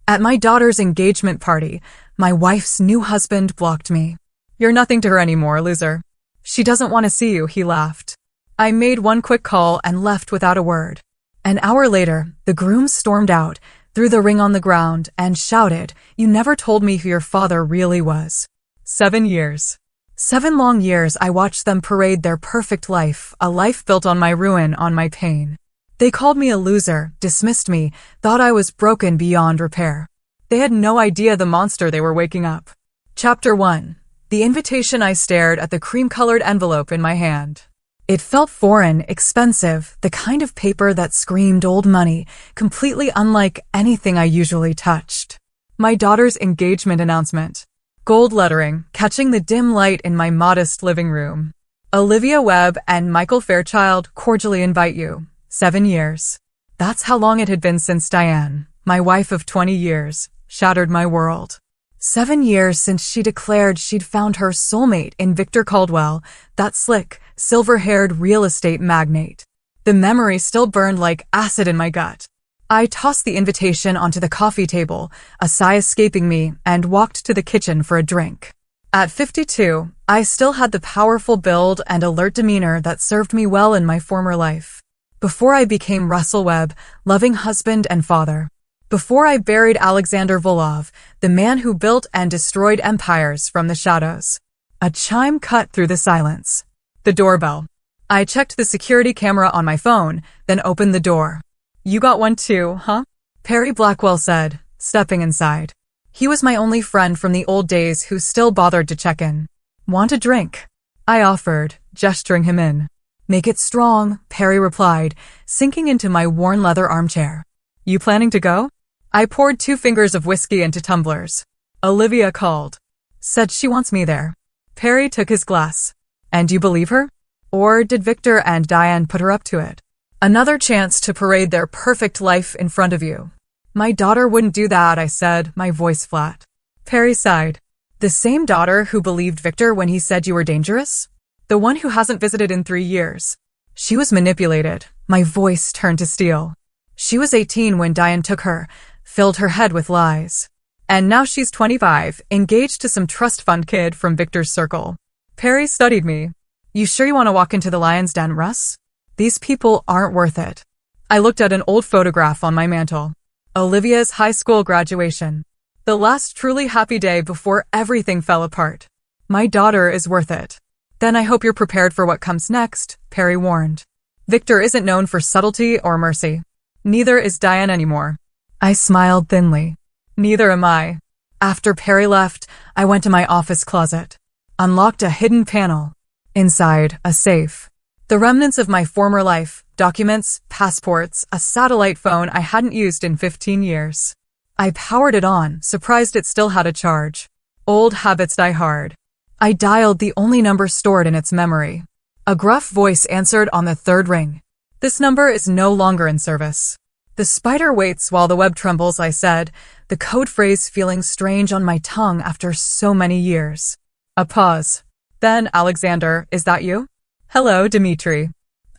At my daughter's engagement party, my wife's new husband blocked me. "You're nothing to her anymore, loser. She doesn't want to see you," he laughed. I made one quick call and left without a word. An hour later, the groom stormed out, threw the ring on the ground, and shouted, "You never told me who your father really was." 7 years. 7 long years I watched them parade their perfect life, a life built on my ruin, on my pain. They called me a loser, dismissed me, thought I was broken beyond repair. They had no idea the monster they were waking up. Chapter 1. The invitation. I stared at the cream-colored envelope in my hand. It felt foreign, expensive, the kind of paper that screamed old money, completely unlike anything I usually touched. My daughter's engagement announcement. Gold lettering, catching the dim light in my modest living room. Olivia Webb and Michael Fairchild cordially invite you. 7 years. That's how long it had been since Diane, my wife of 20 years, shattered my world. 7 years since she declared she'd found her soulmate in Victor Caldwell, that slick, silver-haired real estate magnate. The memory still burned like acid in my gut. I tossed the invitation onto the coffee table, a sigh escaping me, and walked to the kitchen for a drink. At 52, I still had the powerful build and alert demeanor that served me well in my former life. Before I became Russell Webb, loving husband and father. Before I buried Alexander Volov, the man who built and destroyed empires from the shadows. A chime cut through the silence. The doorbell. I checked the security camera on my phone, then opened the door. "You got one too, huh?" Perry Blackwell said, stepping inside. He was my only friend from the old days who still bothered to check in. "Want a drink?" I offered, gesturing him in. "Make it strong," Perry replied, sinking into my worn leather armchair. "You planning to go?" I poured 2 fingers of whiskey into tumblers. "Olivia called. Said she wants me there." Perry took his glass. "And you believe her? Or did Victor and Diane put her up to it? Another chance to parade their perfect life in front of you." "My daughter wouldn't do that," I said, my voice flat. Perry sighed. "The same daughter who believed Victor when he said you were dangerous? The one who hasn't visited in 3 years. She was manipulated." My voice turned to steel. "She was 18 when Diane took her, filled her head with lies. And now she's 25, engaged to some trust fund kid from Victor's circle." Perry studied me. "You sure you want to walk into the lion's den, Russ? These people aren't worth it." I looked at an old photograph on my mantle. Olivia's high school graduation. The last truly happy day before everything fell apart. "My daughter is worth it." "Then I hope you're prepared for what comes next," Perry warned. "Victor isn't known for subtlety or mercy. Neither is Diane anymore." I smiled thinly. "Neither am I." After Perry left, I went to my office closet. Unlocked a hidden panel. Inside, a safe. The remnants of my former life, documents, passports, a satellite phone I hadn't used in 15 years. I powered it on, surprised it still had a charge. Old habits die hard. I dialed the only number stored in its memory. A gruff voice answered on the 3rd ring. "This number is no longer in service." "The spider waits while the web trembles," I said, the code phrase feeling strange on my tongue after so many years. A pause. Then, "Alexander, is that you?" "Hello, Dimitri.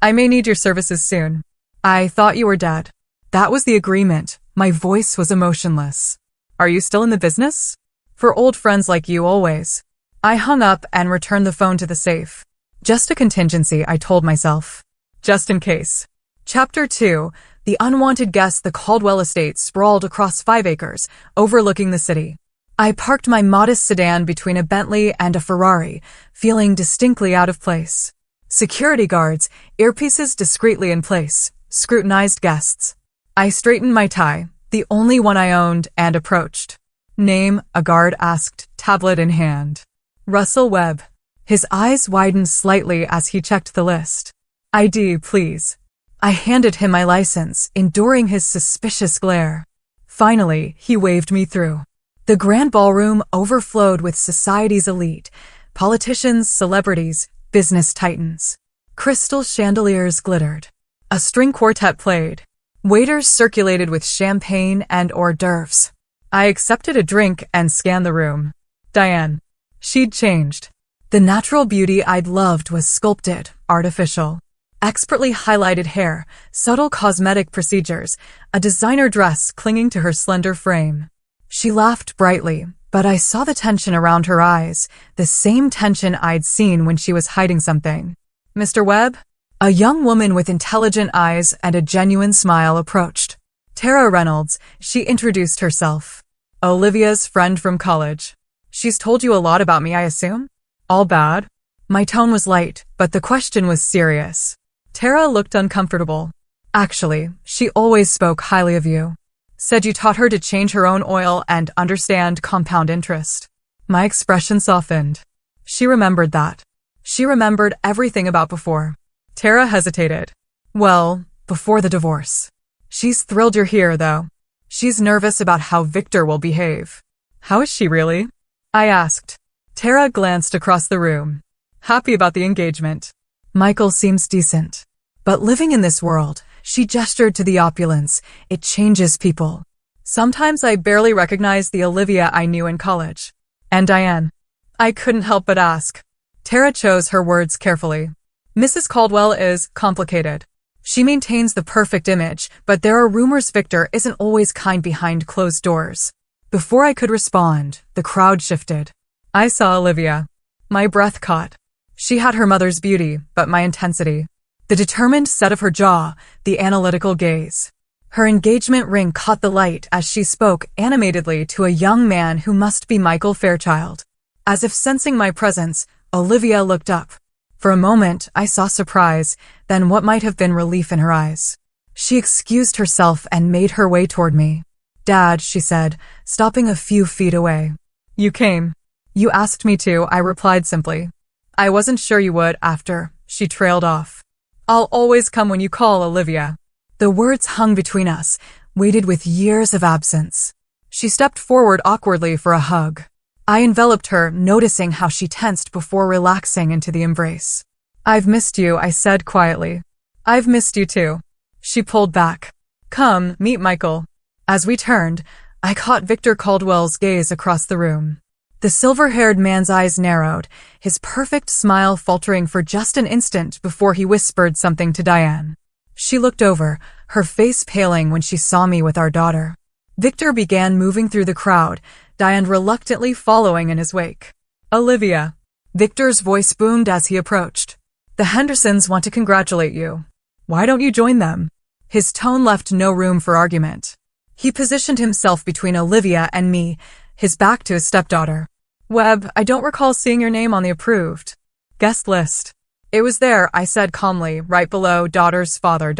I may need your services soon. I thought you were dead." That was the agreement. My voice was emotionless. "Are you still in the business?" "For old friends like you, always." I hung up and returned the phone to the safe. Just a contingency, I told myself. Just in case. Chapter 2. The unwanted guest. The Caldwell estate sprawled across 5 acres, overlooking the city. I parked my modest sedan between a Bentley and a Ferrari, feeling distinctly out of place. Security guards, earpieces discreetly in place, scrutinized guests. I straightened my tie, the only one I owned, and approached. "Name?" a guard asked, tablet in hand. "Russell Webb." His eyes widened slightly as he checked the list. "ID, please." I handed him my license, enduring his suspicious glare. Finally, he waved me through. The grand ballroom overflowed with society's elite, politicians, celebrities, business titans. Crystal chandeliers glittered. A string quartet played. Waiters circulated with champagne and hors d'oeuvres. I accepted a drink and scanned the room. Diane. She'd changed. The natural beauty I'd loved was sculpted, artificial. Expertly highlighted hair, subtle cosmetic procedures, a designer dress clinging to her slender frame. She laughed brightly, but I saw the tension around her eyes, the same tension I'd seen when she was hiding something. Mr. Webb? A young woman with intelligent eyes and a genuine smile approached. Tara Reynolds, she introduced herself. Olivia's friend from college. She's told you a lot about me, I assume? All bad? My tone was light, but the question was serious. Tara looked uncomfortable. Actually, she always spoke highly of you. Said you taught her to change her own oil and understand compound interest. My expression softened. She remembered that. She remembered everything about before. Tara hesitated. Well, before the divorce. She's thrilled you're here, though. She's nervous about how Victor will behave. How is she really? I asked. Tara glanced across the room. Happy about the engagement. Michael seems decent. But living in this world, she gestured to the opulence. It changes people. Sometimes I barely recognize the Olivia I knew in college. And Diane. I couldn't help but ask. Tara chose her words carefully. Mrs. Caldwell is complicated. She maintains the perfect image, but there are rumors Victor isn't always kind behind closed doors. Before I could respond, the crowd shifted. I saw Olivia. My breath caught. She had her mother's beauty, but my intensity. The determined set of her jaw, the analytical gaze. Her engagement ring caught the light as she spoke animatedly to a young man who must be Michael Fairchild. As if sensing my presence, Olivia looked up. For a moment, I saw surprise, then what might have been relief in her eyes. She excused herself and made her way toward me. Dad, she said, stopping a few feet away. You came. You asked me to, I replied simply. I wasn't sure you would after. She trailed off. I'll always come when you call, Olivia. The words hung between us, weighted with years of absence. She stepped forward awkwardly for a hug. I enveloped her, noticing how she tensed before relaxing into the embrace. I've missed you, I said quietly. I've missed you too. She pulled back. Come, meet Michael. As we turned, I caught Victor Caldwell's gaze across the room. The silver-haired man's eyes narrowed, his perfect smile faltering for just an instant before he whispered something to Diane. She looked over, her face paling when she saw me with our daughter. Victor began moving through the crowd, Diane reluctantly following in his wake. Olivia. Victor's voice boomed as he approached. The Hendersons want to congratulate you. Why don't you join them? His tone left no room for argument. He positioned himself between Olivia and me, his back to his stepdaughter. Webb, I don't recall seeing your name on the approved guest list. It was there, I said calmly, right below daughter's father.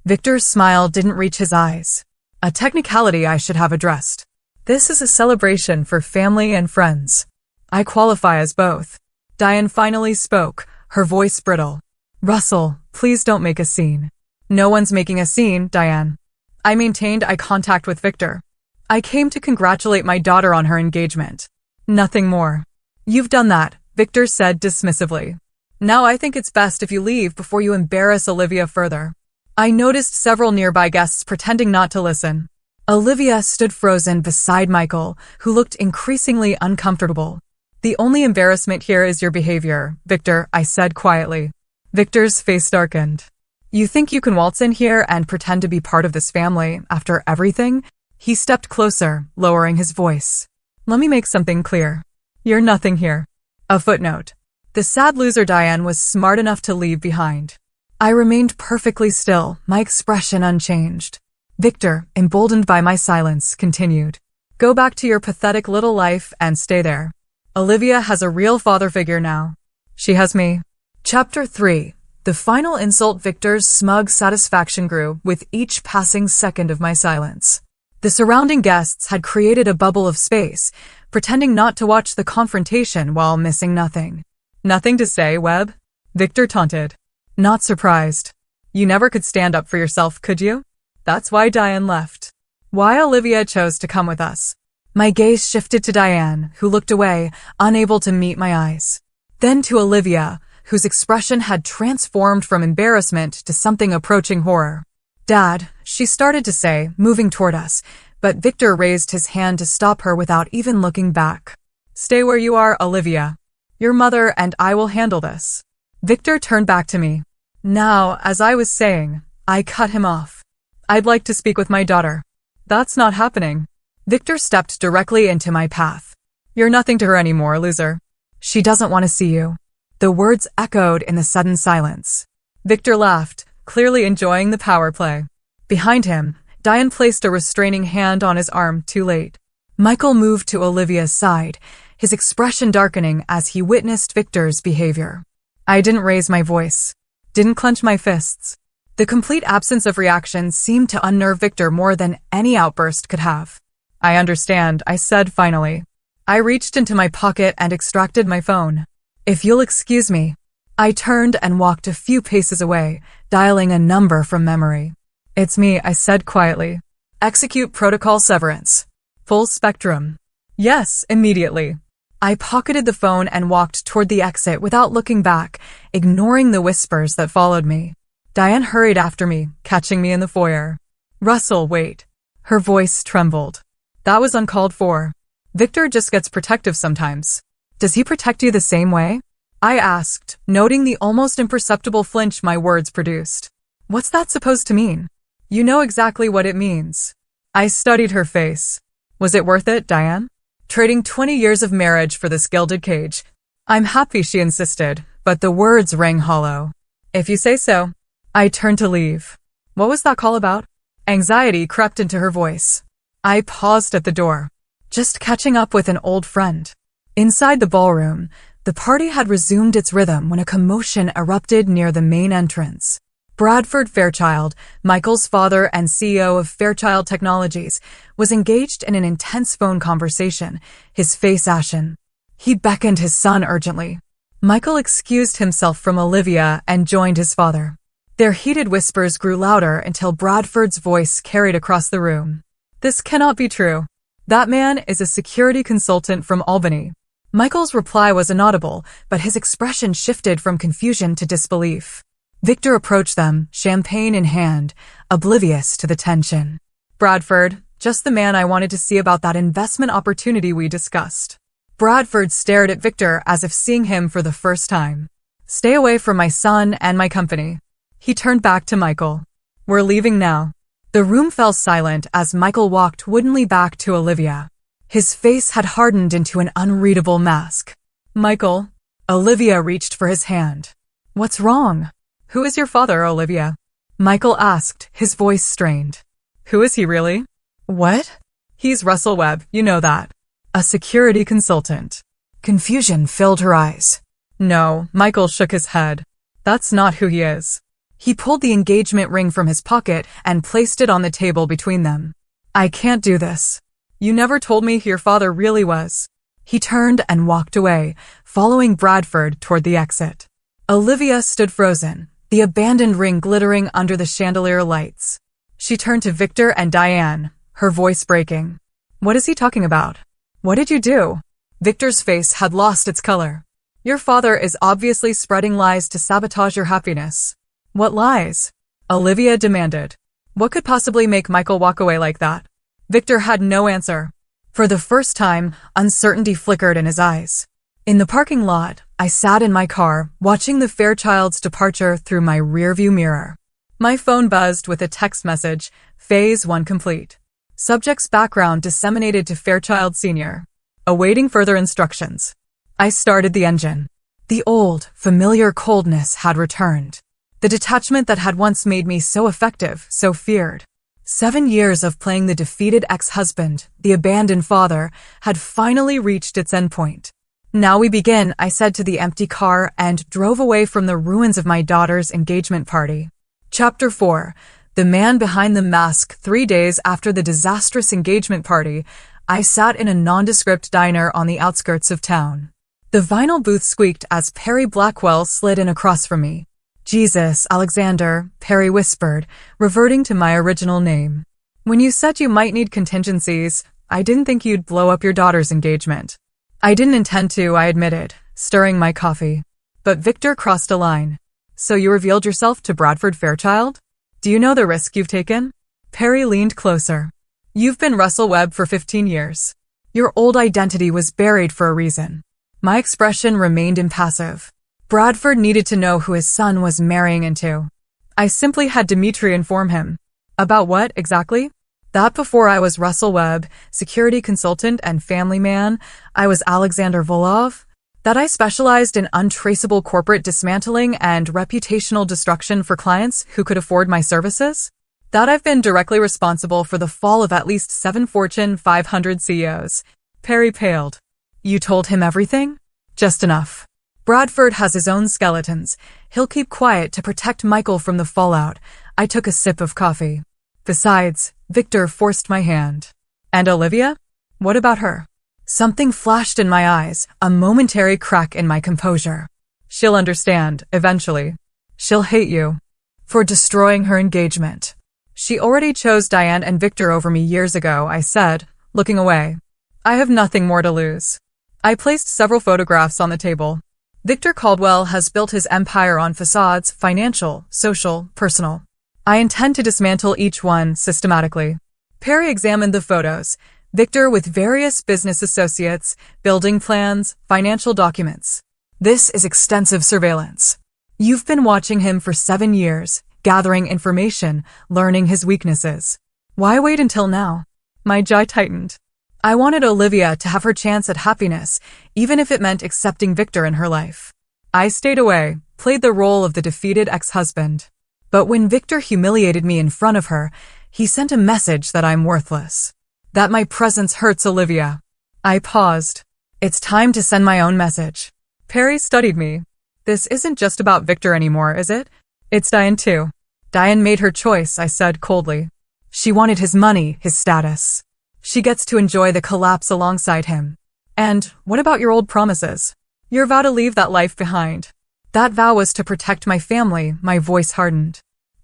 Victor's smile didn't reach his eyes. A technicality I should have addressed. This is a celebration for family and friends. I qualify as both. Diane finally spoke, her voice brittle. Russell, please don't make a scene. No one's making a scene, Diane. I maintained eye contact with Victor. I came to congratulate my daughter on her engagement. Nothing more. You've done that, Victor said dismissively. Now I think it's best if you leave before you embarrass Olivia further. I noticed several nearby guests pretending not to listen. Olivia stood frozen beside Michael, who looked increasingly uncomfortable. The only embarrassment here is your behavior, Victor, I said quietly. Victor's face darkened. You think you can waltz in here and pretend to be part of this family after everything? He stepped closer, lowering his voice. Let me make something clear. You're nothing here. A footnote. The sad loser Diane was smart enough to leave behind. I remained perfectly still, my expression unchanged. Victor, emboldened by my silence, continued. Go back to your pathetic little life and stay there. Olivia has a real father figure now. She has me. Chapter 3. The final insult. Victor's smug satisfaction grew with each passing second of my silence. The surrounding guests had created a bubble of space, pretending not to watch the confrontation while missing nothing. Nothing to say, Webb? Victor taunted. Not surprised. You never could stand up for yourself, could you? That's why Diane left. Why Olivia chose to come with us. My gaze shifted to Diane, who looked away, unable to meet my eyes. Then to Olivia, whose expression had transformed from embarrassment to something approaching horror. Dad, she started to say, moving toward us, but Victor raised his hand to stop her without even looking back. Stay where you are, Olivia. Your mother and I will handle this. Victor turned back to me. Now, as I was saying, I cut him off. I'd like to speak with my daughter. That's not happening. Victor stepped directly into my path. You're nothing to her anymore, loser. She doesn't want to see you. The words echoed in the sudden silence. Victor laughed, clearly enjoying the power play. Behind him, Diane placed a restraining hand on his arm too late. Michael moved to Olivia's side, his expression darkening as he witnessed Victor's behavior. I didn't raise my voice, didn't clench my fists. The complete absence of reaction seemed to unnerve Victor more than any outburst could have. I understand, I said finally. I reached into my pocket and extracted my phone. If you'll excuse me. I turned and walked a few paces away, dialing a number from memory. It's me, I said quietly. Execute protocol severance. Full spectrum. Yes, immediately. I pocketed the phone and walked toward the exit without looking back, ignoring the whispers that followed me. Diane hurried after me, catching me in the foyer. Russell, wait. Her voice trembled. That was uncalled for. Victor just gets protective sometimes. Does he protect you the same way? I asked, noting the almost imperceptible flinch my words produced. What's that supposed to mean? You know exactly what it means. I studied her face. Was it worth it, Diane? Trading 20 years of marriage for this gilded cage. I'm happy, she insisted, but the words rang hollow. If you say so. I turned to leave. What was that call about? Anxiety crept into her voice. I paused at the door, just catching up with an old friend. Inside the ballroom, the party had resumed its rhythm when a commotion erupted near the main entrance. Bradford Fairchild, Michael's father and CEO of Fairchild Technologies, was engaged in an intense phone conversation, his face ashen. He beckoned his son urgently. Michael excused himself from Olivia and joined his father. Their heated whispers grew louder until Bradford's voice carried across the room. This cannot be true. That man is a security consultant from Albany. Michael's reply was inaudible, but his expression shifted from confusion to disbelief. Victor approached them, champagne in hand, oblivious to the tension. Bradford, just the man I wanted to see about that investment opportunity we discussed. Bradford stared at Victor as if seeing him for the first time. Stay away from my son and my company. He turned back to Michael. We're leaving now. The room fell silent as Michael walked woodenly back to Olivia. His face had hardened into an unreadable mask. Michael. Olivia reached for his hand. What's wrong? Who is your father, Olivia? Michael asked, his voice strained. Who is he really? What? He's Russell Webb, you know that. A security consultant. Confusion filled her eyes. No, Michael shook his head. That's not who he is. He pulled the engagement ring from his pocket and placed it on the table between them. I can't do this. You never told me who your father really was. He turned and walked away, following Bradford toward the exit. Olivia stood frozen, the abandoned ring glittering under the chandelier lights. She turned to Victor and Diane, her voice breaking. What is he talking about? What did you do? Victor's face had lost its color. Your father is obviously spreading lies to sabotage your happiness. What lies? Olivia demanded. What could possibly make Michael walk away like that? Victor had no answer. For the first time, uncertainty flickered in his eyes. In the parking lot, I sat in my car, watching the Fairchild's departure through my rearview mirror. My phone buzzed with a text message, Phase 1 complete. Subject's background disseminated to Fairchild Sr. Awaiting further instructions. I started the engine. The old, familiar coldness had returned. The detachment that had once made me so effective, so feared. 7 years of playing the defeated ex-husband, the abandoned father, had finally reached its endpoint. Now we begin, I said to the empty car and drove away from the ruins of my daughter's engagement party. Chapter 4. The Man Behind the Mask. 3 days after the disastrous engagement party, I sat in a nondescript diner on the outskirts of town. The vinyl booth squeaked as Perry Blackwell slid in across from me. Jesus, Alexander, Perry whispered, reverting to my original name. When you said you might need contingencies, I didn't think you'd blow up your daughter's engagement. I didn't intend to, I admitted, stirring my coffee. But Victor crossed a line. So you revealed yourself to Bradford Fairchild? Do you know the risk you've taken? Perry leaned closer. You've been Russell Webb for 15 years. Your old identity was buried for a reason. My expression remained impassive. Bradford needed to know who his son was marrying into. I simply had Dimitri inform him. About what, exactly? That before I was Russell Webb, security consultant and family man, I was Alexander Volov. That I specialized in untraceable corporate dismantling and reputational destruction for clients who could afford my services. That I've been directly responsible for the fall of at least 7 Fortune 500 CEOs. Perry paled. You told him everything? Just enough. Bradford has his own skeletons. He'll keep quiet to protect Michael from the fallout. I took a sip of coffee. Besides, Victor forced my hand. And Olivia? What about her? Something flashed in my eyes, a momentary crack in my composure. She'll understand, eventually. She'll hate you. For destroying her engagement. She already chose Diane and Victor over me years ago, I said, looking away. I have nothing more to lose. I placed several photographs on the table. Victor Caldwell has built his empire on facades, financial, social, personal. I intend to dismantle each one systematically. Perry examined the photos. Victor with various business associates, building plans, financial documents. This is extensive surveillance. You've been watching him for 7 years, gathering information, learning his weaknesses. Why wait until now? My jaw tightened. I wanted Olivia to have her chance at happiness, even if it meant accepting Victor in her life. I stayed away, played the role of the defeated ex-husband. But when Victor humiliated me in front of her, he sent a message that I'm worthless. That my presence hurts Olivia. I paused. It's time to send my own message. Perry studied me. This isn't just about Victor anymore, is it? It's Diane too. Diane made her choice, I said coldly. She wanted his money, his status. She gets to enjoy the collapse alongside him. And what about your old promises? Your vow to leave that life behind. That vow was to protect my family, my voice hardened.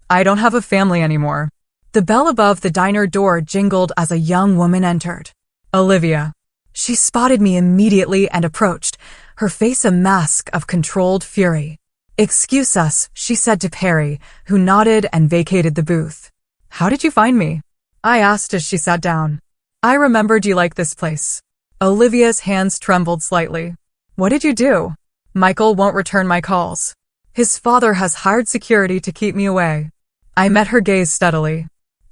I don't have a family anymore. The bell above the diner door jingled as a young woman entered. Olivia. She spotted me immediately and approached, her face a mask of controlled fury. Excuse us, she said to Perry, who nodded and vacated the booth. How did you find me? I asked as she sat down. I remembered you like this place. Olivia's hands trembled slightly. What did you do? Michael won't return my calls. His father has hired security to keep me away. I met her gaze steadily.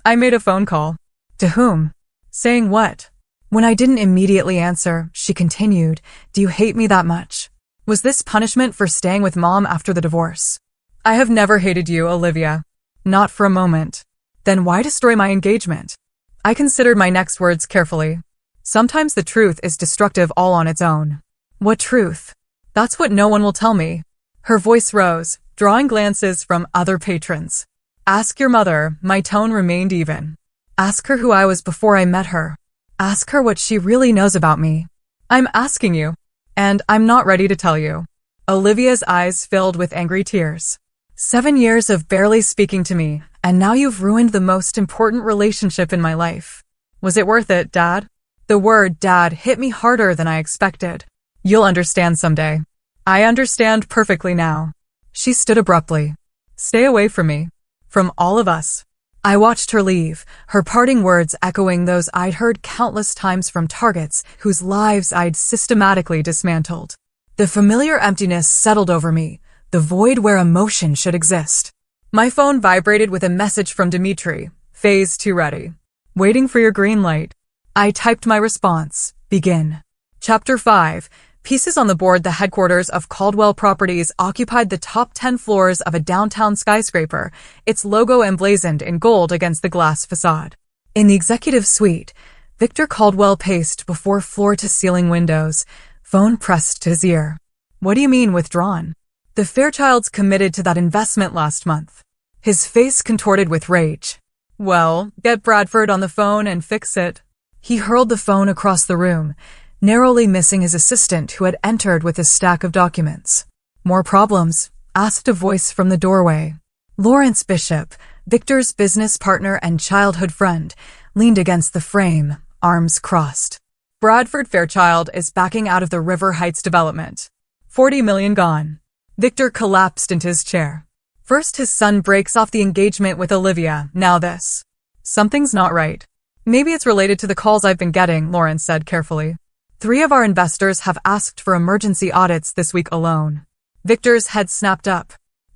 I made a phone call. To whom? Saying what? When I didn't immediately answer, she continued, Do you hate me that much? Was this punishment for staying with Mom after the divorce? I have never hated you, Olivia. Not for a moment. Then why destroy my engagement? I considered my next words carefully. Sometimes the truth is destructive all on its own. What truth? That's what no one will tell me. Her voice rose, drawing glances from other patrons. Ask your mother, my tone remained even. Ask her who I was before I met her. Ask her what she really knows about me. I'm asking you. And I'm not ready to tell you. Olivia's eyes filled with angry tears. 7 years of barely speaking to me, and now you've ruined the most important relationship in my life. Was it worth it, Dad? The word Dad hit me harder than I expected. You'll understand someday. I understand perfectly now. She stood abruptly. Stay away from me. From all of us. I watched her leave, her parting words echoing those I'd heard countless times from targets whose lives I'd systematically dismantled. The familiar emptiness settled over me, the void where emotion should exist. My phone vibrated with a message from Dimitri. Phase 2 ready. Waiting for your green light. I typed my response. Begin. Chapter 5. Pieces on the board. The headquarters of Caldwell Properties occupied the top 10 floors of a downtown skyscraper, its logo emblazoned in gold against the glass facade. In the executive suite, Victor Caldwell paced before floor-to-ceiling windows, phone pressed to his ear. What do you mean withdrawn? The Fairchilds committed to that investment last month. His face contorted with rage. Well, get Bradford on the phone and fix it. He hurled the phone across the room, narrowly missing his assistant who had entered with a stack of documents. More problems? Asked a voice from the doorway. Lawrence Bishop, Victor's business partner and childhood friend, leaned against the frame, arms crossed. Bradford Fairchild is backing out of the River Heights development. 40 million gone. Victor collapsed into his chair. First his son breaks off the engagement with Olivia, now this. Something's not right. Maybe it's related to the calls I've been getting, Lawrence said carefully. 3 of our investors have asked for emergency audits this week alone. Victor's head snapped up.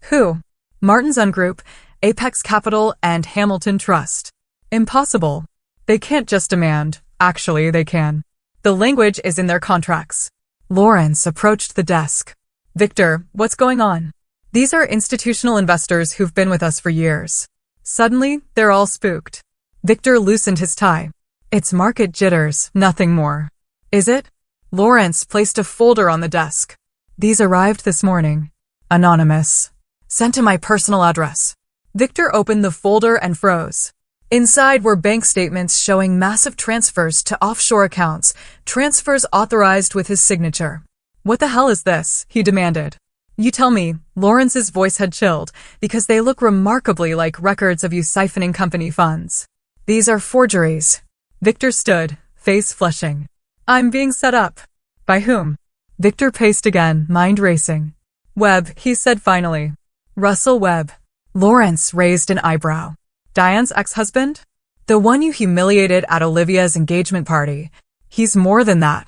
Who? Martin's Ungroup, Apex Capital, and Hamilton Trust. Impossible. They can't just demand. Actually, they can. The language is in their contracts. Lawrence approached the desk. Victor, what's going on? These are institutional investors who've been with us for years. Suddenly, they're all spooked. Victor loosened his tie. It's market jitters, nothing more. Is it? Lawrence placed a folder on the desk. These arrived this morning. Anonymous. Sent to my personal address. Victor opened the folder and froze. Inside were bank statements showing massive transfers to offshore accounts, transfers authorized with his signature. What the hell is this? He demanded. You tell me. Lawrence's voice had chilled, because they look remarkably like records of you siphoning company funds. These are forgeries. Victor stood, face flushing. I'm being set up. By whom? Victor paced again, mind racing. Webb, he said finally. Russell Webb. Lawrence raised an eyebrow. Diane's ex-husband? The one you humiliated at Olivia's engagement party. He's more than that.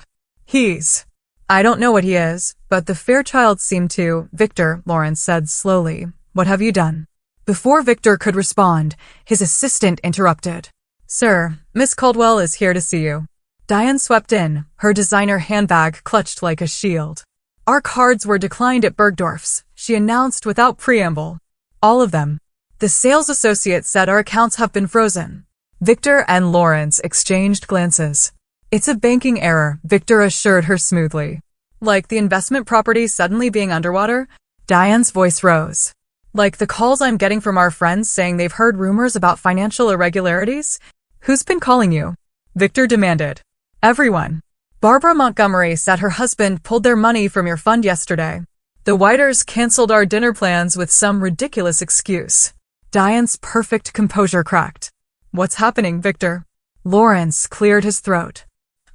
I don't know what he is, but the Fairchild seemed to. Victor, Lawrence said slowly. What have you done? Before Victor could respond, his assistant interrupted. Sir, Miss Caldwell is here to see you. Diane swept in, her designer handbag clutched like a shield. Our cards were declined at Bergdorf's, she announced without preamble. All of them. The sales associate said our accounts have been frozen. Victor and Lawrence exchanged glances. It's a banking error, Victor assured her smoothly. Like the investment property suddenly being underwater? Diane's voice rose. Like the calls I'm getting from our friends saying they've heard rumors about financial irregularities? Who's been calling you? Victor demanded. Everyone. Barbara Montgomery said her husband pulled their money from your fund yesterday. The Whiters canceled our dinner plans with some ridiculous excuse. Diane's perfect composure cracked. What's happening, Victor? Lawrence cleared his throat.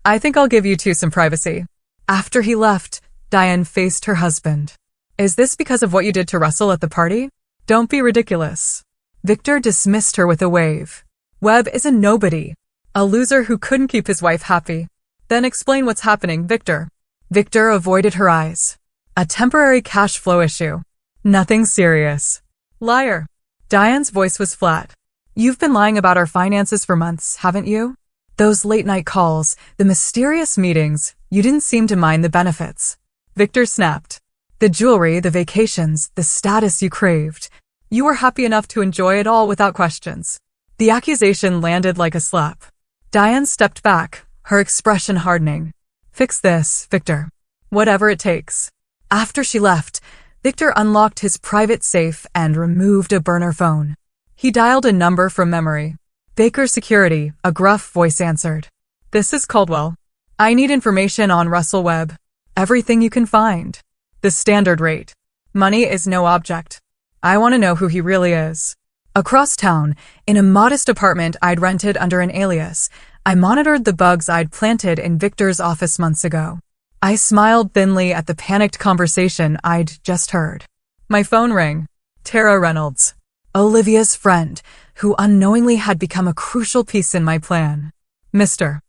I think I'll give you two some privacy. After he left, Diane faced her husband. Is this because of what you did to Russell at the party? Don't be ridiculous. Victor dismissed her with a wave. Webb is a nobody. A loser who couldn't keep his wife happy. Then explain what's happening, Victor. Victor avoided her eyes. A temporary cash flow issue. Nothing serious. Liar. Diane's voice was flat. You've been lying about our finances for months, haven't you? Those late-night calls, the mysterious meetings, you didn't seem to mind the benefits. Victor snapped. The jewelry, the vacations, the status you craved. You were happy enough to enjoy it all without questions. The accusation landed like a slap. Diane stepped back, her expression hardening. Fix this, Victor. Whatever it takes. After she left, Victor unlocked his private safe and removed a burner phone. He dialed a number from memory. Baker Security, a gruff voice answered. This is Caldwell. I need information on Russell Webb. Everything you can find. The standard rate. Money is no object. I want to know who he really is. Across town, in a modest apartment I'd rented under an alias, I monitored the bugs I'd planted in Victor's office months ago. I smiled thinly at the panicked conversation I'd just heard. My phone rang. Tara Reynolds. Olivia's friend, who unknowingly had become a crucial piece in my plan. Mr.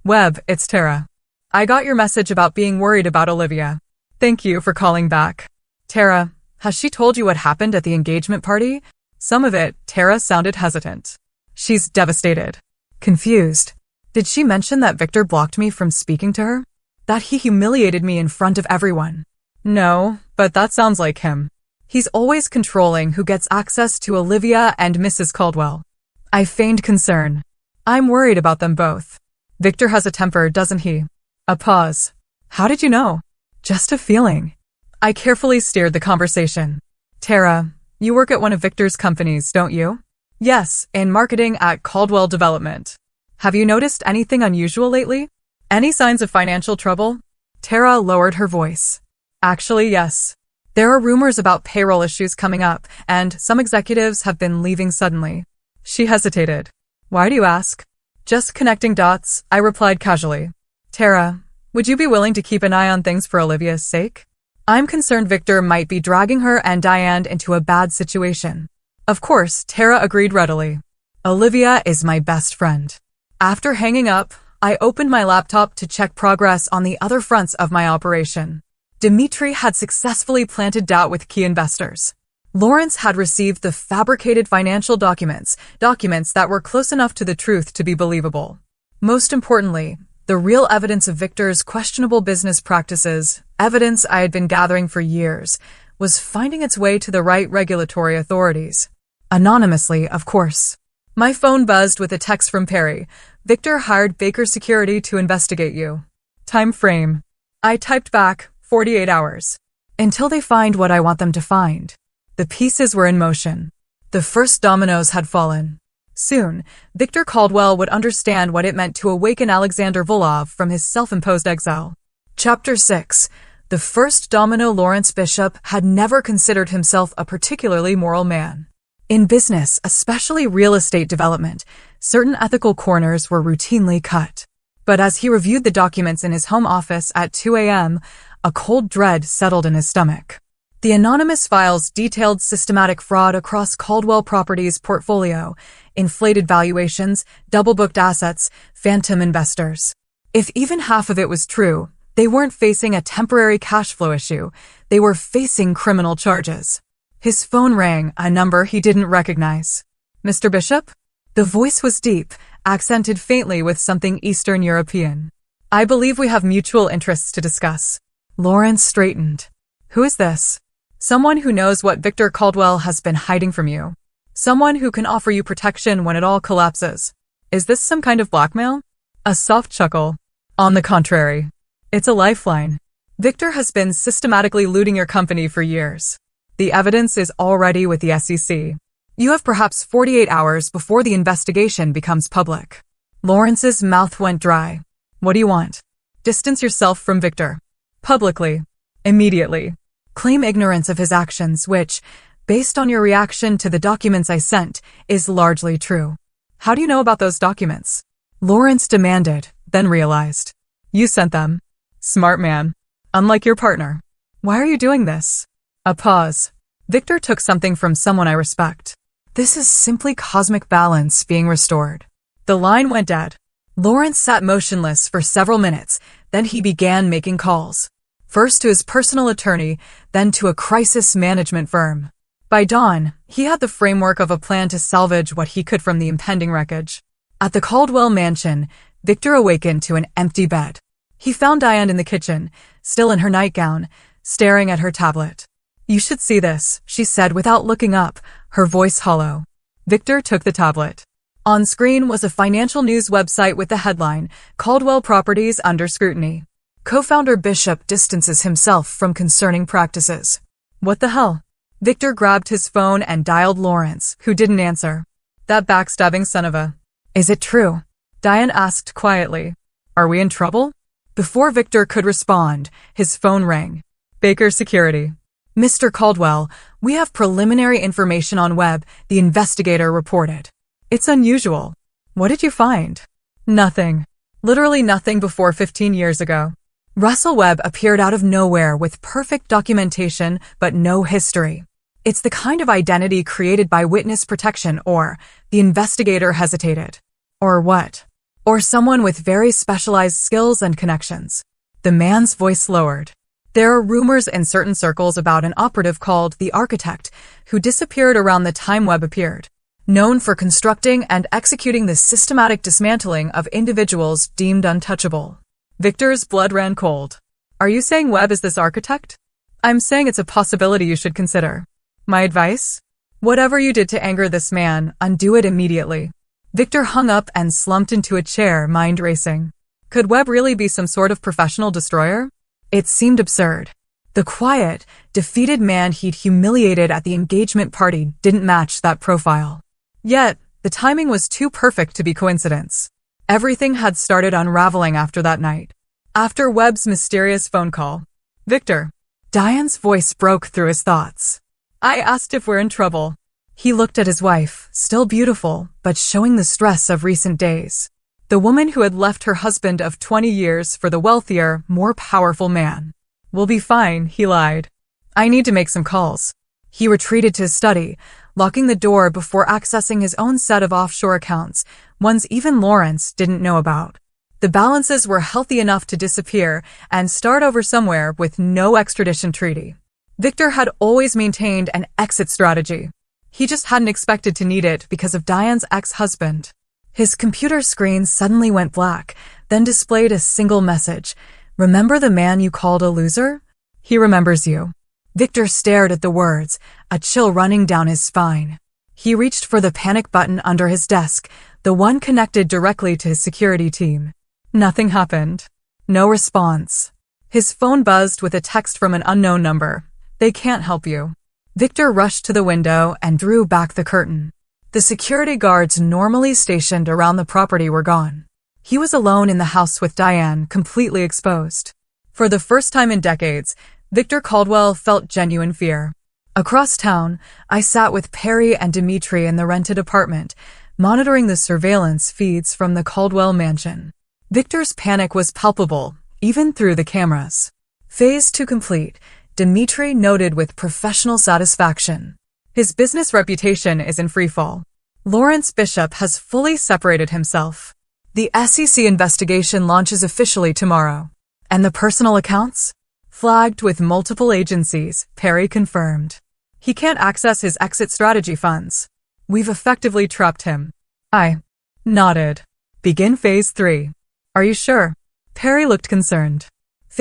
Webb, it's Tara. I got your message about being worried about Olivia. Thank you for calling back. Tara, has she told you what happened at the engagement party? Some of it. Tara sounded hesitant. She's devastated. Confused. Did she mention that Victor blocked me from speaking to her? That he humiliated me in front of everyone? No, but that sounds like him. He's always controlling who gets access to Olivia and Mrs. Caldwell. I feigned concern. I'm worried about them both. Victor has a temper, doesn't he? A pause. How did you know? Just a feeling. I carefully steered the conversation. Tara, you work at one of Victor's companies, don't you? Yes, in marketing at Caldwell Development. Have you noticed anything unusual lately? Any signs of financial trouble? Tara lowered her voice. Actually, yes. There are rumors about payroll issues coming up, and some executives have been leaving suddenly. She hesitated. Why do you ask? Just connecting dots, I replied casually. Tara, would you be willing to keep an eye on things for Olivia's sake? I'm concerned Victor might be dragging her and Diane into a bad situation. Of course, Tara agreed readily. Olivia is my best friend. After hanging up, I opened my laptop to check progress on the other fronts of my operation. Dimitri had successfully planted doubt with key investors. Lawrence had received the fabricated financial documents that were close enough to the truth to be believable. Most importantly, the real evidence of Victor's questionable business practices, evidence I had been gathering for years, was finding its way to the right regulatory authorities. Anonymously, of course. My phone buzzed with a text from Perry. Victor hired Baker Security to investigate you. Time frame. I typed back, 48 hours. Until they find what I want them to find. The pieces were in motion. The first dominoes had fallen. Soon, Victor Caldwell would understand what it meant to awaken Alexander Volov from his self-imposed exile. Chapter 6. The first domino. Lawrence Bishop had never considered himself a particularly moral man. In business, especially real estate development, certain ethical corners were routinely cut. But as he reviewed the documents in his home office at 2 a.m., a cold dread settled in his stomach. The anonymous files detailed systematic fraud across Caldwell Properties' portfolio, inflated valuations, double-booked assets, phantom investors. If even half of it was true, they weren't facing a temporary cash flow issue, they were facing criminal charges. His phone rang, a number he didn't recognize. Mr. Bishop? The voice was deep, accented faintly with something Eastern European. I believe we have mutual interests to discuss. Lawrence straightened. Who is this? Someone who knows what Victor Caldwell has been hiding from you. Someone who can offer you protection when it all collapses. Is this some kind of blackmail? A soft chuckle. On the contrary. It's a lifeline. Victor has been systematically looting your company for years. The evidence is already with the SEC. You have perhaps 48 hours before the investigation becomes public. Lawrence's mouth went dry. What do you want? Distance yourself from Victor. Publicly. Immediately. Claim ignorance of his actions, which, based on your reaction to the documents I sent, is largely true. How do you know about those documents? Lawrence demanded, then realized. You sent them. Smart man. Unlike your partner. Why are you doing this? A pause. Victor took something from someone I respect. This is simply cosmic balance being restored. The line went dead. Lawrence sat motionless for several minutes, then he began making calls. First to his personal attorney, then to a crisis management firm. By dawn, he had the framework of a plan to salvage what he could from the impending wreckage. At the Caldwell mansion, Victor awakened to an empty bed. He found Diane in the kitchen, still in her nightgown, staring at her tablet. You should see this, she said without looking up, her voice hollow. Victor took the tablet. On screen was a financial news website with the headline, Caldwell Properties Under Scrutiny. Co-founder Bishop distances himself from concerning practices. What the hell? Victor grabbed his phone and dialed Lawrence, who didn't answer. That backstabbing son of a... Is it true? Diane asked quietly. Are we in trouble? Before Victor could respond, his phone rang. Baker Security. Mr. Caldwell, we have preliminary information on Webb, the investigator reported. It's unusual. What did you find? Nothing. Literally nothing before 15 years ago. Russell Webb appeared out of nowhere with perfect documentation but no history. It's the kind of identity created by witness protection or, the investigator hesitated. Or what? Or someone with very specialized skills and connections. The man's voice lowered. There are rumors in certain circles about an operative called the Architect who disappeared around the time Webb appeared. Known for constructing and executing the systematic dismantling of individuals deemed untouchable. Victor's blood ran cold. Are you saying Webb is this architect? I'm saying it's a possibility you should consider. My advice? Whatever you did to anger this man, undo it immediately. Victor hung up and slumped into a chair, mind racing. Could Webb really be some sort of professional destroyer? It seemed absurd. The quiet, defeated man he'd humiliated at the engagement party didn't match that profile. Yet, the timing was too perfect to be coincidence. Everything had started unraveling after that night. After Webb's mysterious phone call. Victor. Diane's voice broke through his thoughts. I asked if we're in trouble. He looked at his wife, still beautiful, but showing the stress of recent days. The woman who had left her husband of 20 years for the wealthier, more powerful man. We'll be fine, he lied. I need to make some calls. He retreated to his study, locking the door before accessing his own set of offshore accounts, ones even Lawrence didn't know about. The balances were healthy enough to disappear and start over somewhere with no extradition treaty. Victor had always maintained an exit strategy. He just hadn't expected to need it because of Diane's ex-husband. His computer screen suddenly went black, then displayed a single message. "Remember the man you called a loser? He remembers you." Victor stared at the words, a chill running down his spine. He reached for the panic button under his desk, the one connected directly to his security team. Nothing happened. No response. His phone buzzed with a text from an unknown number. "They can't help you." Victor rushed to the window and drew back the curtain. The security guards normally stationed around the property were gone. He was alone in the house with Diane, completely exposed. For the first time in decades, Victor Caldwell felt genuine fear. Across town, I sat with Perry and Dimitri in the rented apartment, monitoring the surveillance feeds from the Caldwell mansion. Victor's panic was palpable, even through the cameras. Phase 2 complete, Dimitri noted with professional satisfaction. His business reputation is in freefall. Lawrence Bishop has fully separated himself. The SEC investigation launches officially tomorrow. And the personal accounts? Flagged with multiple agencies, Perry confirmed. He can't access his exit strategy funds. We've effectively trapped him. I nodded. Begin Phase 3. Are you sure? Perry looked concerned.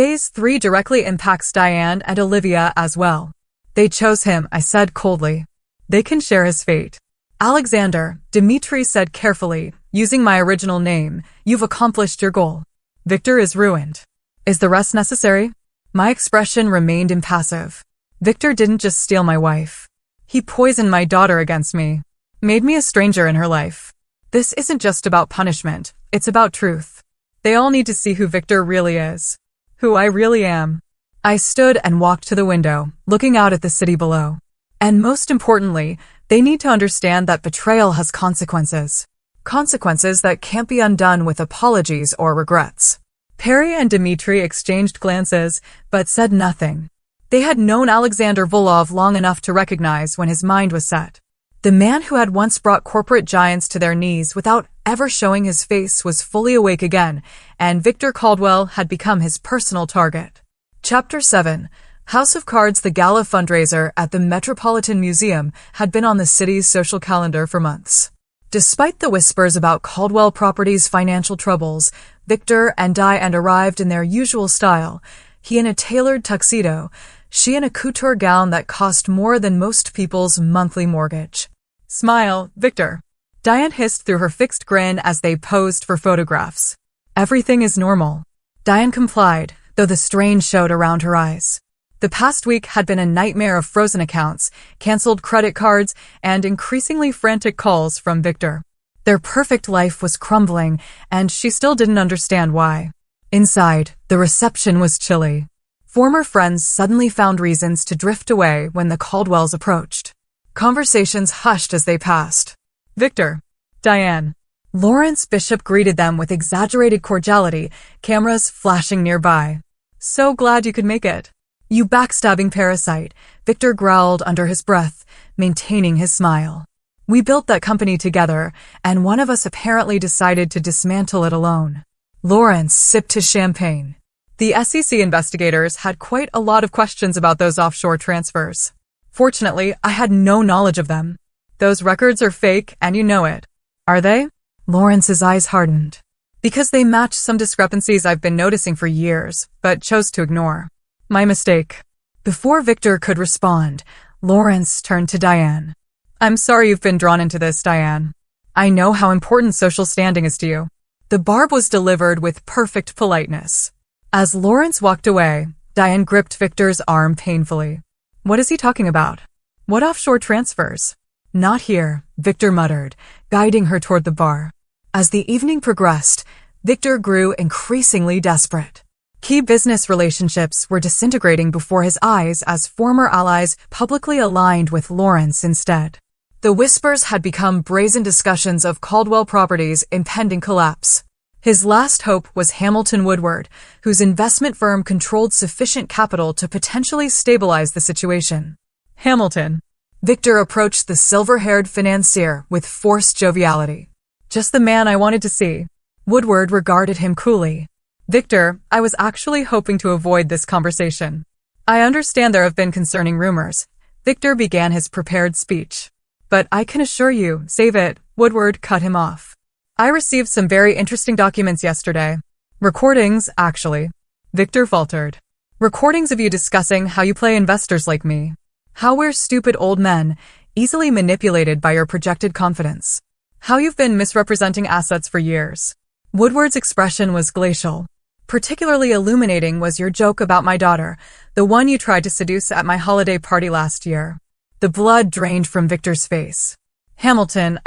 Phase 3 directly impacts Diane and Olivia as well. They chose him, I said coldly. They can share his fate. Alexander, Dimitri said carefully, using my original name, you've accomplished your goal. Victor is ruined. Is the rest necessary? My expression remained impassive. Victor didn't just steal my wife. He poisoned my daughter against me. Made me a stranger in her life. This isn't just about punishment, it's about truth. They all need to see who Victor really is. Who I really am. I stood and walked to the window, looking out at the city below. And most importantly, they need to understand that betrayal has consequences. Consequences that can't be undone with apologies or regrets. Perry and Dimitri exchanged glances, but said nothing. They had known Alexander Volov long enough to recognize when his mind was set. The man who had once brought corporate giants to their knees without ever showing his face was fully awake again, and Victor Caldwell had become his personal target. Chapter 7. House of Cards. The gala fundraiser at the Metropolitan Museum had been on the city's social calendar for months. Despite the whispers about Caldwell Properties' financial troubles, Victor and Diane arrived in their usual style, he in a tailored tuxedo, she in a couture gown that cost more than most people's monthly mortgage. "Smile, Victor," Diane hissed through her fixed grin as they posed for photographs. "Everything is normal." Diane complied, though the strain showed around her eyes. The past week had been a nightmare of frozen accounts, canceled credit cards, and increasingly frantic calls from Victor. Their perfect life was crumbling, and she still didn't understand why. Inside, the reception was chilly. Former friends suddenly found reasons to drift away when the Caldwells approached. Conversations hushed as they passed. "Victor. Diane." Lawrence Bishop greeted them with exaggerated cordiality, cameras flashing nearby. "So glad you could make it." "You backstabbing parasite," Victor growled under his breath, maintaining his smile. "We built that company together, and one of us apparently decided to dismantle it alone." Lawrence sipped his champagne. The SEC investigators had quite a lot of questions about those offshore transfers. Fortunately, I had no knowledge of them. "Those records are fake, and you know it." "Are they?" Lawrence's eyes hardened. "Because they match some discrepancies I've been noticing for years, but chose to ignore. My mistake." Before Victor could respond, Lawrence turned to Diane. "I'm sorry you've been drawn into this, Diane. I know how important social standing is to you." The barb was delivered with perfect politeness. As Lawrence walked away, Diane gripped Victor's arm painfully. "What is he talking about? What offshore transfers?" "Not here," Victor muttered, guiding her toward the bar. As the evening progressed, Victor grew increasingly desperate. Key business relationships were disintegrating before his eyes as former allies publicly aligned with Lawrence instead. The whispers had become brazen discussions of Caldwell Properties' impending collapse. His last hope was Hamilton Woodward, whose investment firm controlled sufficient capital to potentially stabilize the situation. "Hamilton." Victor approached the silver-haired financier with forced joviality. "Just the man I wanted to see." Woodward regarded him coolly. "Victor, I was actually hoping to avoid this conversation. I understand there have been concerning rumors. Victor began his prepared speech. But I can assure you, save it, Woodward cut him off. I received some very interesting documents yesterday. Recordings, actually. Victor faltered. Recordings of you discussing how you play investors like me. How we're stupid old men, easily manipulated by your projected confidence. How you've been misrepresenting assets for years. Woodward's expression was glacial. Particularly illuminating was your joke about my daughter, the one you tried to seduce at my holiday party last year. The blood drained from Victor's face. Hamilton,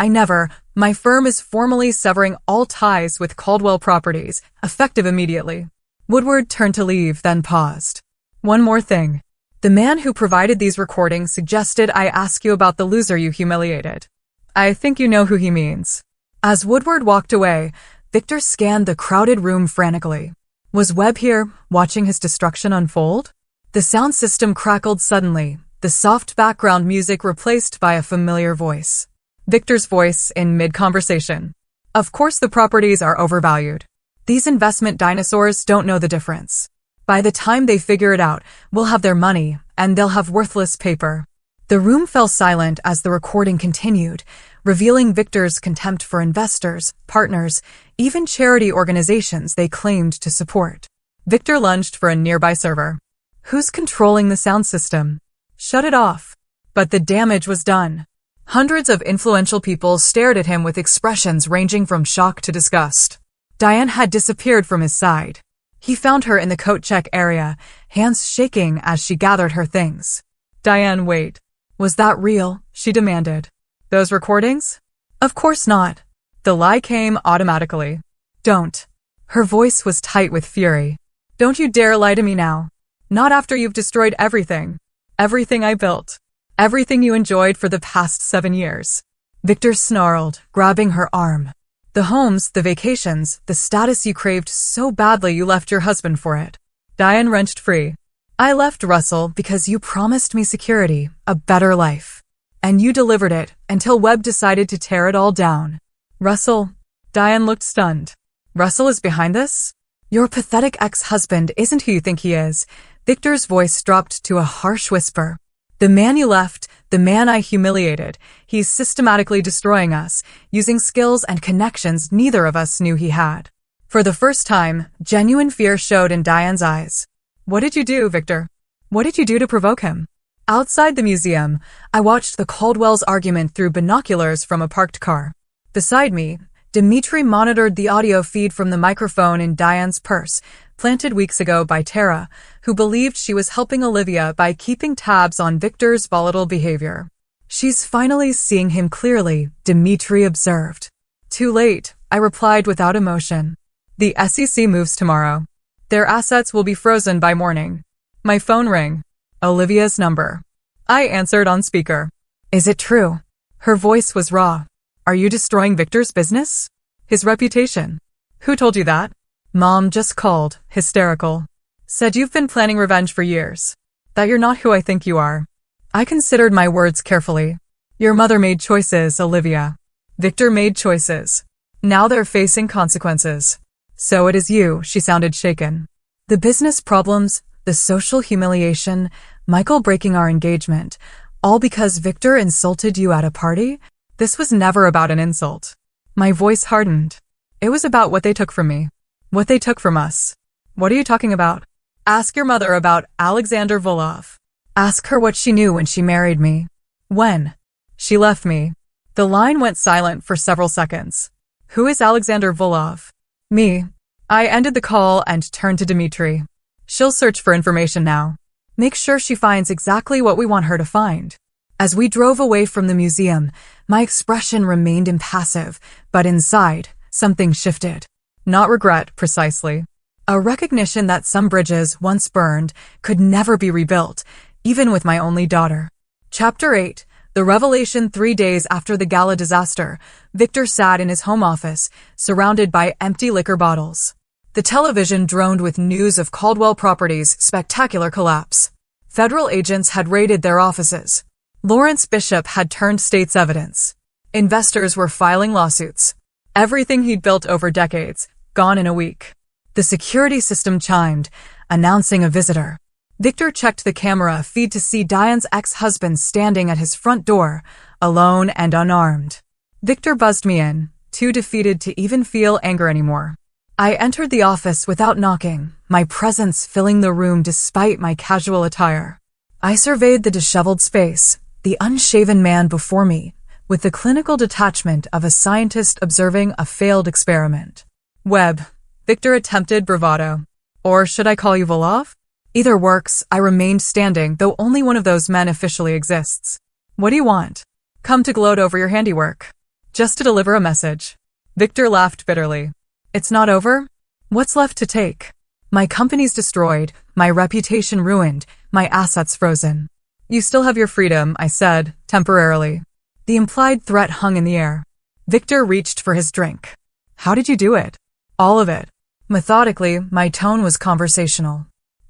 my firm is formally severing all ties with Caldwell Properties, effective immediately. Woodward turned to leave, then paused. One more thing. The man who provided these recordings suggested I ask you about the loser you humiliated. I think you know who he means. As Woodward walked away, Victor scanned the crowded room frantically. Was Webb here, watching his destruction unfold? The sound system crackled suddenly, the soft background music replaced by a familiar voice. Victor's voice in mid-conversation. Of course the properties are overvalued. These investment dinosaurs don't know the difference. By the time they figure it out, we'll have their money, and they'll have worthless paper. The room fell silent as the recording continued, revealing Victor's contempt for investors, partners, even charity organizations they claimed to support. Victor lunged for a nearby server. Who's controlling the sound system? Shut it off. But the damage was done. Hundreds of influential people stared at him with expressions ranging from shock to disgust. Diane had disappeared from his side. He found her in the coat check area, hands shaking as she gathered her things. Diane, wait. Was that real? She demanded. Those recordings? Of course not. The lie came automatically. Don't. Her voice was tight with fury. Don't you dare lie to me now. Not after you've destroyed everything. Everything I built. Everything you enjoyed for the past 7 years. Victor snarled, grabbing her arm. The homes, the vacations, the status you craved so badly you left your husband for it. Diane wrenched free. I left Russell because you promised me security, a better life. And you delivered it until Webb decided to tear it all down. Russell? Diane looked stunned. Russell is behind this? Your pathetic ex-husband isn't who you think he is. Victor's voice dropped to a harsh whisper. The man you left, the man I humiliated, he's systematically destroying us, using skills and connections neither of us knew he had. For the first time, genuine fear showed in Diane's eyes. What did you do, Victor? What did you do to provoke him? Outside the museum, I watched the Caldwells' argument through binoculars from a parked car. Beside me, Dimitri monitored the audio feed from the microphone in Diane's purse, planted weeks ago by Tara, who believed she was helping Olivia by keeping tabs on Victor's volatile behavior. She's finally seeing him clearly, Dimitri observed. Too late, I replied without emotion. The SEC moves tomorrow. Their assets will be frozen by morning. My phone rang. Olivia's number. I answered on speaker. Is it true? Her voice was raw. Are you destroying Victor's business? His reputation? Who told you that? Mom just called, hysterical. Said you've been planning revenge for years. That you're not who I think you are. I considered my words carefully. Your mother made choices, Olivia. Victor made choices. Now they're facing consequences. So it is you, she sounded shaken. The business problems, the social humiliation, Michael breaking our engagement, all because Victor insulted you at a party? This was never about an insult. My voice hardened. It was about what they took from me. What they took from us. What are you talking about? Ask your mother about Alexander Volov. Ask her what she knew when she married me. When? She left me. The line went silent for several seconds. Who is Alexander Volov? Me. I ended the call and turned to Dimitri. She'll search for information now. Make sure she finds exactly what we want her to find. As we drove away from the museum, my expression remained impassive, but inside, something shifted. Not regret, precisely. A recognition that some bridges, once burned, could never be rebuilt, even with my only daughter. Chapter 8. The revelation 3 days after the gala disaster, Victor sat in his home office, surrounded by empty liquor bottles. The television droned with news of Caldwell Properties' spectacular collapse. Federal agents had raided their offices. Lawrence Bishop had turned state's evidence. Investors were filing lawsuits. Everything he'd built over decades, gone in a week. The security system chimed, announcing a visitor. Victor checked the camera feed to see Diane's ex-husband standing at his front door, alone and unarmed. Victor buzzed me in, too defeated to even feel anger anymore. I entered the office without knocking, my presence filling the room despite my casual attire. I surveyed the disheveled space, the unshaven man before me, with the clinical detachment of a scientist observing a failed experiment. Webb, Victor attempted bravado. Or should I call you Volov? Either works. I remained standing, though only one of those men officially exists. What do you want? Come to gloat over your handiwork. Just to deliver a message. Victor laughed bitterly. It's not over? What's left to take? My company's destroyed, my reputation ruined, my assets frozen. You still have your freedom, I said, temporarily. The implied threat hung in the air. Victor reached for his drink. How did you do it? All of it. Methodically, my tone was conversational.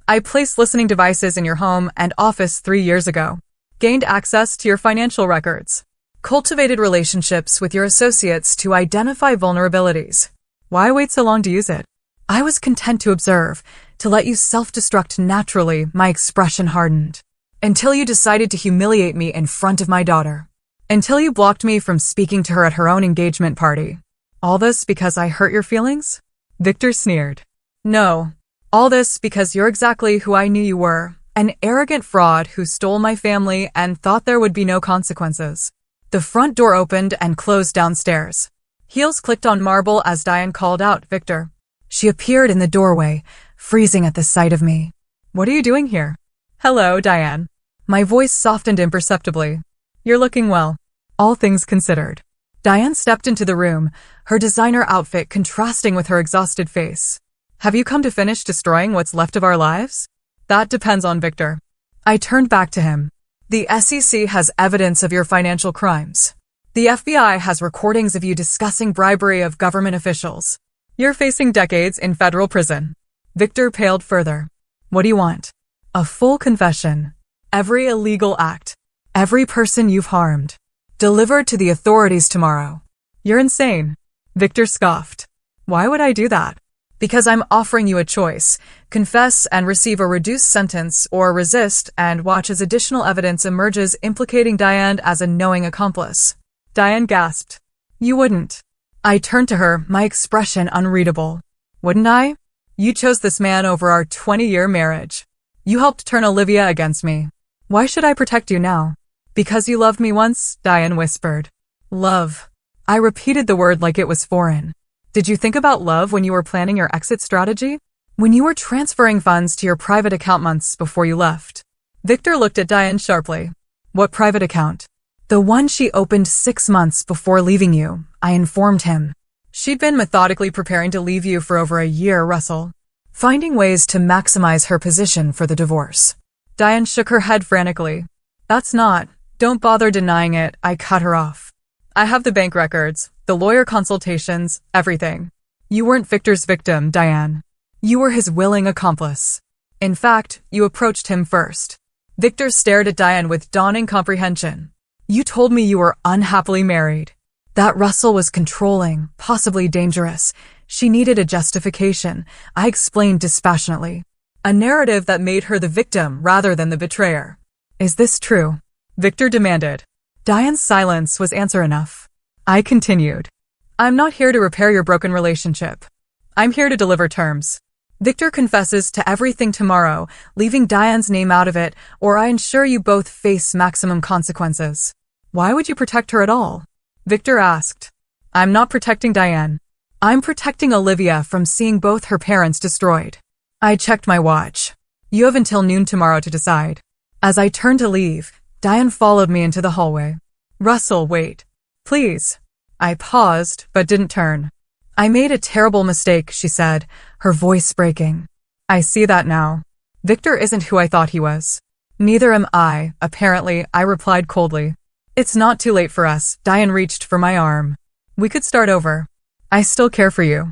I placed listening devices in your home and office 3 years ago. Gained access to your financial records. Cultivated relationships with your associates to identify vulnerabilities. Why wait so long to use it? I was content to observe, to let you self-destruct naturally. My expression hardened. Until you decided to humiliate me in front of my daughter. Until you blocked me from speaking to her at her own engagement party. All this because I hurt your feelings? Victor sneered. No. All this because you're exactly who I knew you were. An arrogant fraud who stole my family and thought there would be no consequences. The front door opened and closed downstairs. Heels clicked on marble as Diane called out, Victor. She appeared in the doorway, freezing at the sight of me. What are you doing here? Hello, Diane. My voice softened imperceptibly. You're looking well. All things considered. Diane stepped into the room, her designer outfit contrasting with her exhausted face. Have you come to finish destroying what's left of our lives? That depends on Victor. I turned back to him. The SEC has evidence of your financial crimes. The FBI has recordings of you discussing bribery of government officials. You're facing decades in federal prison. Victor paled further. What do you want? A full confession. Every illegal act. Every person you've harmed. Delivered to the authorities tomorrow. You're insane. Victor scoffed. Why would I do that? Because I'm offering you a choice. Confess and receive a reduced sentence, or resist and watch as additional evidence emerges implicating Diane as a knowing accomplice. Diane gasped. You wouldn't. I turned to her, my expression unreadable. Wouldn't I? You chose this man over our 20-year marriage. You helped turn Olivia against me. Why should I protect you now? Because you loved me once, Diane whispered. Love. I repeated the word like it was foreign. Did you think about love when you were planning your exit strategy? When you were transferring funds to your private account months before you left? Victor looked at Diane sharply. What private account? The one she opened 6 months before leaving you, I informed him. She'd been methodically preparing to leave you for over a year, Russell. Finding ways to maximize her position for the divorce. Diane shook her head frantically. That's not. Don't bother denying it, I cut her off. I have the bank records, the lawyer consultations, everything. You weren't Victor's victim, Diane. You were his willing accomplice. In fact, you approached him first. Victor stared at Diane with dawning comprehension. You told me you were unhappily married. That Russell was controlling, possibly dangerous. She needed a justification, I explained dispassionately. A narrative that made her the victim rather than the betrayer. Is this true? Victor demanded. Diane's silence was answer enough. I continued. I'm not here to repair your broken relationship. I'm here to deliver terms. Victor confesses to everything tomorrow, leaving Diane's name out of it, or I ensure you both face maximum consequences. Why would you protect her at all? Victor asked. I'm not protecting Diane. I'm protecting Olivia from seeing both her parents destroyed. I checked my watch. You have until noon tomorrow to decide. As I turned to leave, Diane followed me into the hallway. Russell, wait. Please. I paused, but didn't turn. I made a terrible mistake, she said, her voice breaking. I see that now. Victor isn't who I thought he was. Neither am I, apparently, I replied coldly. It's not too late for us, Diane reached for my arm. We could start over. I still care for you.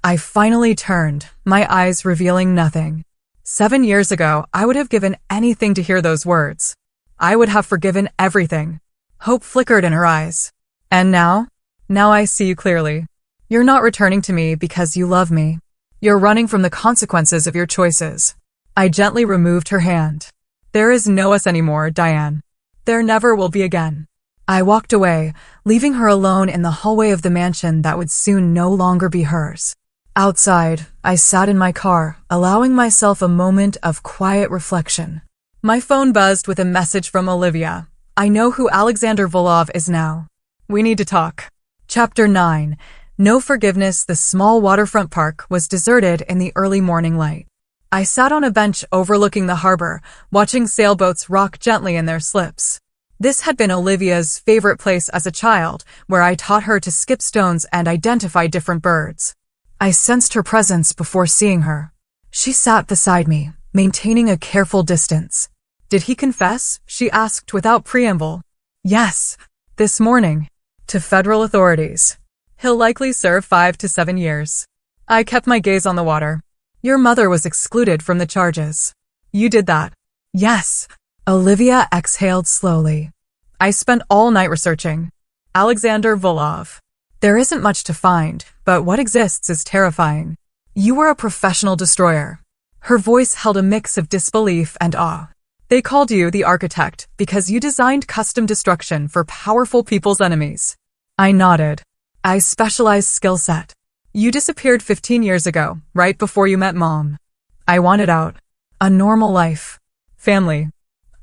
I finally turned, my eyes revealing nothing. 7 years ago, I would have given anything to hear those words. I would have forgiven everything. Hope flickered in her eyes. And now? Now I see you clearly. You're not returning to me because you love me. You're running from the consequences of your choices. I gently removed her hand. There is no us anymore, Diane. There never will be again. I walked away, leaving her alone in the hallway of the mansion that would soon no longer be hers. Outside, I sat in my car, allowing myself a moment of quiet reflection. My phone buzzed with a message from Olivia. I know who Alexander Volov is now. We need to talk. Chapter 9. No forgiveness. The small waterfront park was deserted in the early morning light. I sat on a bench overlooking the harbor, watching sailboats rock gently in their slips. This had been Olivia's favorite place as a child, where I taught her to skip stones and identify different birds. I sensed her presence before seeing her. She sat beside me, maintaining a careful distance. Did he confess? She asked without preamble. Yes, this morning. To federal authorities. He'll likely serve 5 to 7 years. I kept my gaze on the water. Your mother was excluded from the charges. You did that. Yes. Olivia exhaled slowly. I spent all night researching. Alexander Volov. There isn't much to find, but what exists is terrifying. You were a professional destroyer. Her voice held a mix of disbelief and awe. They called you the architect because you designed custom destruction for powerful people's enemies. I nodded. I specialized skill set. You disappeared 15 years ago, right before you met Mom. I wanted out. A normal life. Family.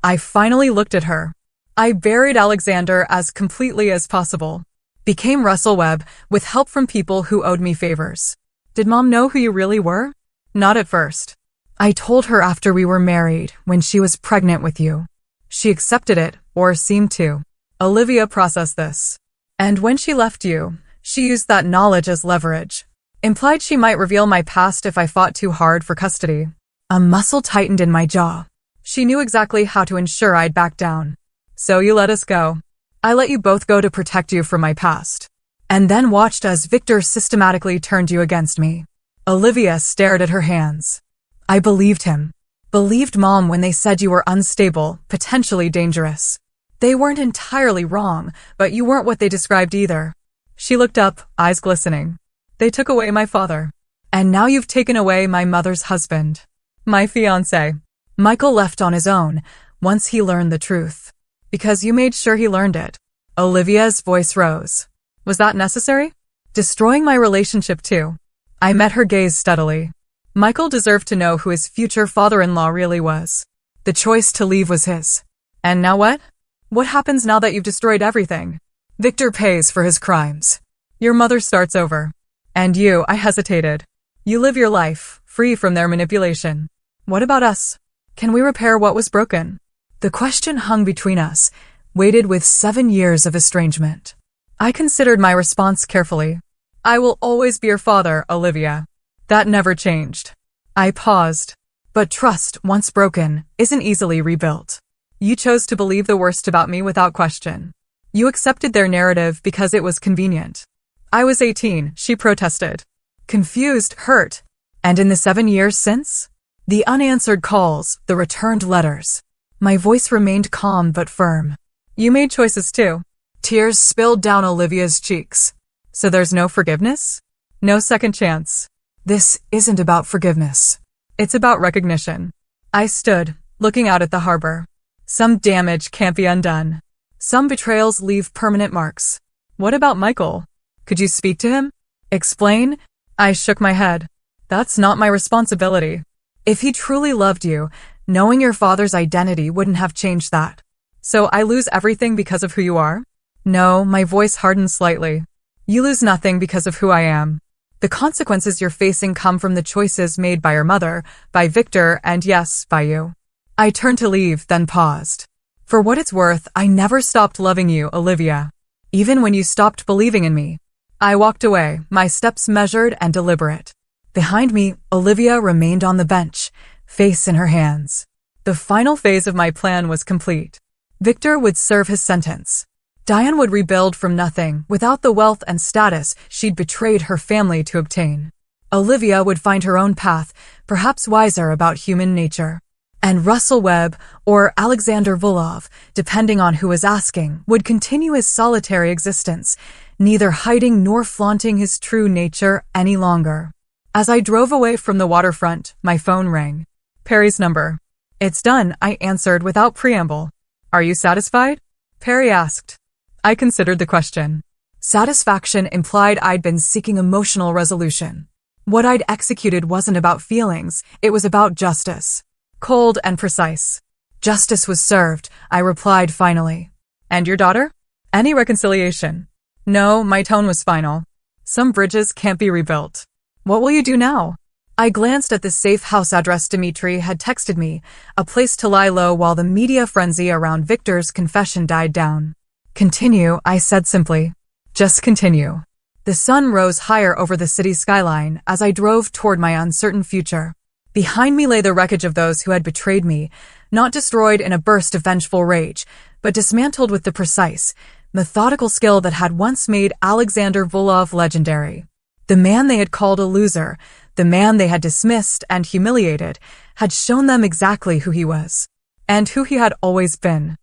I finally looked at her. I buried Alexander as completely as possible. Became Russell Webb with help from people who owed me favors. Did Mom know who you really were? Not at first. I told her after we were married, when she was pregnant with you. She accepted it, or seemed to. Olivia processed this. And when she left you, she used that knowledge as leverage. Implied she might reveal my past if I fought too hard for custody. A muscle tightened in my jaw. She knew exactly how to ensure I'd back down. So you let us go. I let you both go to protect you from my past. And then watched as Victor systematically turned you against me. Olivia stared at her hands. I believed him. Believed Mom when they said you were unstable, potentially dangerous. They weren't entirely wrong, but you weren't what they described either. She looked up, eyes glistening. They took away my father. And now you've taken away my mother's husband. My fiancé. Michael left on his own, once he learned the truth. Because you made sure he learned it. Olivia's voice rose. Was that necessary? Destroying my relationship too. I met her gaze steadily. Michael deserved to know who his future father-in-law really was. The choice to leave was his. And now what? What happens now that you've destroyed everything? Victor pays for his crimes. Your mother starts over. And you, I hesitated. You live your life, free from their manipulation. What about us? Can we repair what was broken? The question hung between us, weighted with 7 years of estrangement. I considered my response carefully. I will always be your father, Olivia. That never changed. I paused. But trust, once broken, isn't easily rebuilt. You chose to believe the worst about me without question. You accepted their narrative because it was convenient. I was 18, she protested. Confused, hurt. And in the 7 years since? The unanswered calls, the returned letters. My voice remained calm but firm. You made choices too. Tears spilled down Olivia's cheeks. So there's no forgiveness? No second chance. This isn't about forgiveness. It's about recognition. I stood, looking out at the harbor. Some damage can't be undone. Some betrayals leave permanent marks. What about Michael? Could you speak to him? Explain? I shook my head. That's not my responsibility. If he truly loved you, knowing your father's identity wouldn't have changed that. So I lose everything because of who you are? No, my voice hardened slightly. You lose nothing because of who I am. The consequences you're facing come from the choices made by your mother, by Victor, and yes, by you. I turned to leave, then paused. For what it's worth, I never stopped loving you, Olivia. Even when you stopped believing in me. I walked away, my steps measured and deliberate. Behind me, Olivia remained on the bench, face in her hands. The final phase of my plan was complete. Victor would serve his sentence. Diane would rebuild from nothing, without the wealth and status she'd betrayed her family to obtain. Olivia would find her own path, perhaps wiser about human nature. And Russell Webb, or Alexander Volov, depending on who was asking, would continue his solitary existence, neither hiding nor flaunting his true nature any longer. As I drove away from the waterfront, my phone rang. Perry's number. It's done, I answered without preamble. Are you satisfied? Perry asked. I considered the question. Satisfaction implied I'd been seeking emotional resolution. What I'd executed wasn't about feelings, it was about justice. Cold and precise. Justice was served, I replied finally. And your daughter? Any reconciliation? No, my tone was final. Some bridges can't be rebuilt. What will you do now? I glanced at the safe house address Dimitri had texted me, a place to lie low while the media frenzy around Victor's confession died down. Continue, I said simply. Just continue. The sun rose higher over the city skyline as I drove toward my uncertain future. Behind me lay the wreckage of those who had betrayed me, not destroyed in a burst of vengeful rage, but dismantled with the precise, methodical skill that had once made Alexander Volov legendary. The man they had called a loser, the man they had dismissed and humiliated, had shown them exactly who he was. And who he had always been.